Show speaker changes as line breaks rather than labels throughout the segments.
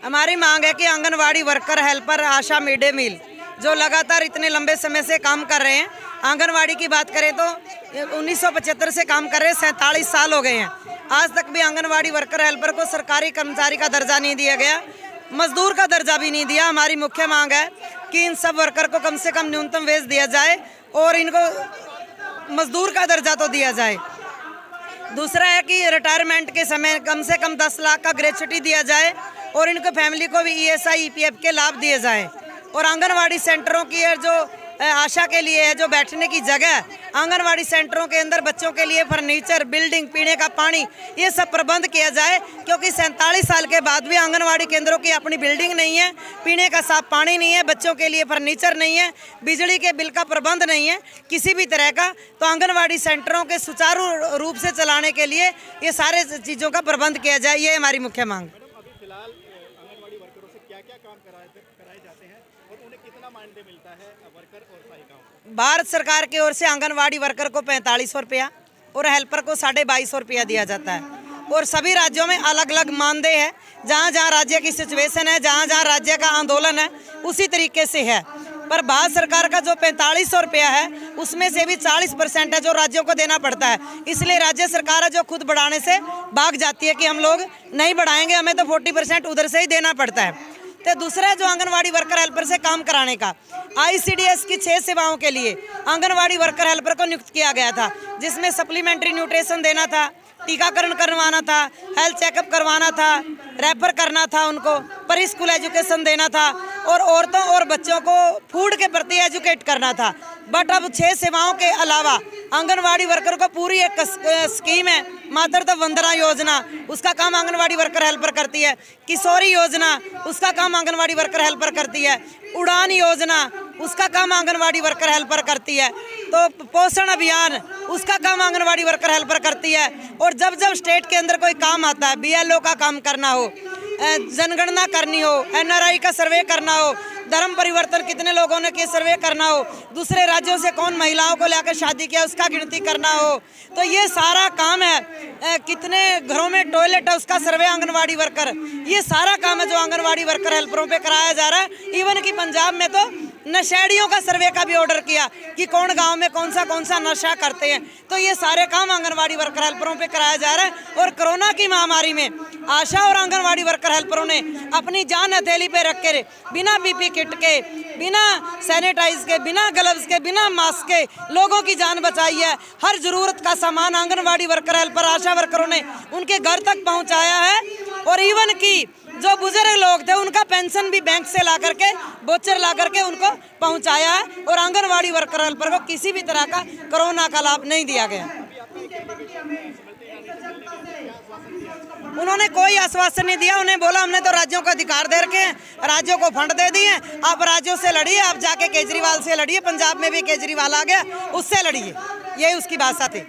हमारी मांग है कि आंगनवाड़ी वर्कर, हेल्पर, आशा, मिड डे मील जो लगातार इतने लंबे समय से काम कर रहे हैं, आंगनवाड़ी की बात करें तो 1975 से काम कर रहे हैं, 47 साल हो गए हैं। आज तक भी आंगनवाड़ी वर्कर, हेल्पर को सरकारी कर्मचारी का दर्जा नहीं दिया गया, मजदूर का दर्जा भी नहीं दिया। हमारी मुख्य मांग है कि इन सब वर्कर को कम से कम न्यूनतम वेतन दिया जाए और इनको मजदूर का दर्जा तो दिया जाए। दूसरा है कि रिटायरमेंट के समय कम से कम 10 लाख का ग्रेच्युटी दिया जाए और इनको फैमिली को भी ESI, EPF के लाभ दिए जाएं। और आंगनवाड़ी सेंटरों की जो आशा के लिए है जो बैठने की जगह, आंगनवाड़ी सेंटरों के अंदर बच्चों के लिए फर्नीचर, बिल्डिंग, पीने का पानी, ये सब प्रबंध किया जाए, क्योंकि 47 साल के बाद भी आंगनवाड़ी केंद्रों की अपनी बिल्डिंग नहीं है, पीने का साफ पानी नहीं है, बच्चों के लिए फर्नीचर नहीं है, बिजली के बिल का प्रबंध नहीं है किसी भी तरह का। तो आंगनवाड़ी सेंटरों के सुचारू रूप से चलाने के लिए ये सारे चीज़ों का प्रबंध किया जाए, ये हमारी मुख्य मांग।
फिलहाल आंगनवाड़ी वर्करों से क्या-क्या काम कराए जाते हैं और उन्हें कितना मानदेय मिलता है वर्कर और सहायिकाओं को?
भारत सरकार की ओर से आंगनवाड़ी वर्कर को 4500 रुपया और हेल्पर को 2250 रुपया दिया जाता है। और सभी राज्यों में अलग अलग मानदेय है, जहाँ जहाँ राज्य की सिचुएशन है, जहाँ जहाँ राज्य का आंदोलन है, उसी तरीके से है। पर भारत सरकार का जो 4500 रुपया है उसमें से भी 40% है जो राज्यों को देना पड़ता है। इसलिए राज्य सरकार है जो खुद बढ़ाने से भाग जाती है कि हम लोग नहीं बढ़ाएंगे, हमें तो 40% उधर से ही देना पड़ता है। तो दूसरा है जो आंगनवाड़ी वर्कर, हेल्पर से काम कराने का, ICDS की 6 सेवाओं के लिए आंगनवाड़ी वर्कर, हेल्पर को नियुक्त किया गया था, जिसमें सप्लीमेंट्री न्यूट्रिशन देना था, टीकाकरण करवाना था, हेल्थ चेकअप करवाना था, रेफर करना था, उनको प्री स्कूल एजुकेशन देना था और औरतों और बच्चों को फूड के प्रति एजुकेट करना था। बट अब 6 सेवाओं के अलावा आंगनवाड़ी वर्कर को पूरी एक स्कीम है, मातृत्व वंदना योजना, उसका काम आंगनवाड़ी वर्कर, हेल्पर करती है। किशोरी योजना, उसका काम आंगनवाड़ी वर्कर, हेल्पर करती है। उड़ान योजना, उसका काम आंगनवाड़ी वर्कर, हेल्पर करती है। तो पोषण अभियान, उसका काम आंगनवाड़ी वर्कर, हेल्पर करती है। और जब जब स्टेट के अंदर कोई काम आता है, BLO का काम करना हो, जनगणना करनी हो, NRI का सर्वे करना हो, धर्म परिवर्तन कितने लोगों ने किए सर्वे करना हो, दूसरे राज्यों से कौन महिलाओं को लेकर शादी किया उसका गिनती करना हो, तो ये सारा काम है। कितने घरों में टॉयलेट है उसका सर्वे आंगनवाड़ी वर्कर, ये सारा काम है जो आंगनवाड़ी वर्कर, हेल्परों पे कराया जा रहा है। इवन कि पंजाब में तो नशेड़ियों का सर्वे का भी ऑर्डर किया कि कौन गांव में कौन सा नशा करते हैं। तो ये सारे काम आंगनवाड़ी वर्कर, हेल्परों पे कराया जा रहा है। और कोरोना की महामारी में आशा और आंगनवाड़ी वर्कर, हेल्परों ने अपनी जान हथेली पे रख के बिना PP किट के, बिना सैनिटाइज के, बिना ग्लव्स के, बिना मास्क के लोगों की जान बचाई है। हर जरूरत का सामान आंगनवाड़ी वर्कर, हेल्पर, आशा वर्करों ने उनके घर तक पहुंचाया है। और इवन की जो बुजुर्ग लोग थे उनका पेंशन भी बैंक से ला करके, बोचर ला करके उनको पहुंचाया है। और आंगनवाड़ी वर्कर, हेल्पर को किसी भी तरह का कोरोना का लाभ नहीं दिया गया। उन्होंने कोई आश्वासन नहीं दिया। उन्हें बोला हमने तो राज्यों को अधिकार दे रखे हैं, राज्यों को फंड दे दिए, आप राज्यों से लड़िए, आप जाके केजरीवाल से लड़िए, पंजाब में भी केजरीवाल आ गया, उससे लड़िए, यही उसकी भाषा थी।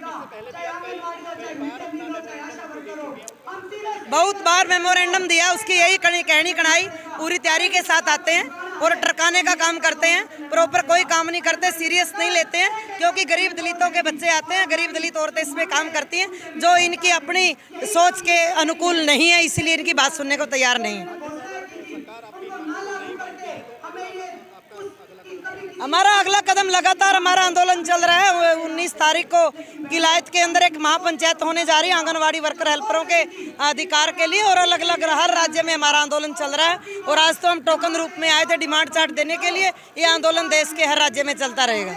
बहुत बार मेमोरेंडम दिया, उसकी यही कहनी कढ़ाई, पूरी तैयारी के साथ आते हैं और टरकाने का काम करते हैं, प्रॉपर कोई काम नहीं करते, सीरियस नहीं लेते हैं। क्योंकि गरीब दलितों के बच्चे आते हैं, गरीब दलित औरतें इसमें काम करती हैं जो इनकी अपनी सोच के अनुकूल नहीं है, इसलिए इनकी बात सुनने को तैयार नहीं है। हमारा अगला कदम, लगातार हमारा आंदोलन चल रहा है। 19 तारीख को किलायत के अंदर एक महापंचायत होने जा रही है आंगनवाड़ी वर्कर, हेल्परों के अधिकार के लिए। और अलग अलग हर राज्य में हमारा आंदोलन चल रहा है। और आज तो हम टोकन रूप में आए थे डिमांड चार्ट देने के लिए। ये आंदोलन देश के हर राज्य में चलता रहेगा।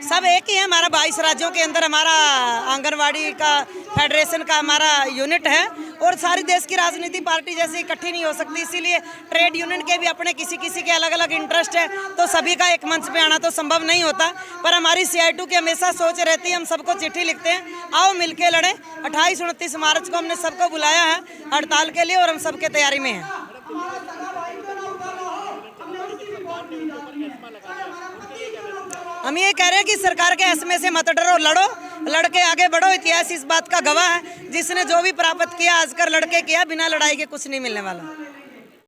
सब एक ही है, हमारा 22 राज्यों के अंदर हमारा आंगनवाड़ी का फेडरेशन का हमारा यूनिट है। और सारी देश की राजनीति पार्टी जैसे इकट्ठी नहीं हो सकती, इसीलिए ट्रेड यूनियन के भी अपने किसी के अलग अलग इंटरेस्ट है, तो सभी का एक मंच पे आना तो संभव नहीं होता। पर हमारी CI2 की हमेशा सोच रहती है, हम सबको चिट्ठी लिखते हैं, आओ मिलके लड़ें। 28-29 मार्च को हमने सबको बुलाया है हड़ताल के लिए और हम सबके तैयारी में हैं। हम ये कह रहे हैं कि सरकार के ऐसे से मत डरो, लड़ो, लड़के आगे बढ़ो। इतिहास इस बात का गवाह है, जिसने जो भी प्राप्त किया आज कर लड़के किया, बिना लड़ाई के कुछ नहीं मिलने वाला।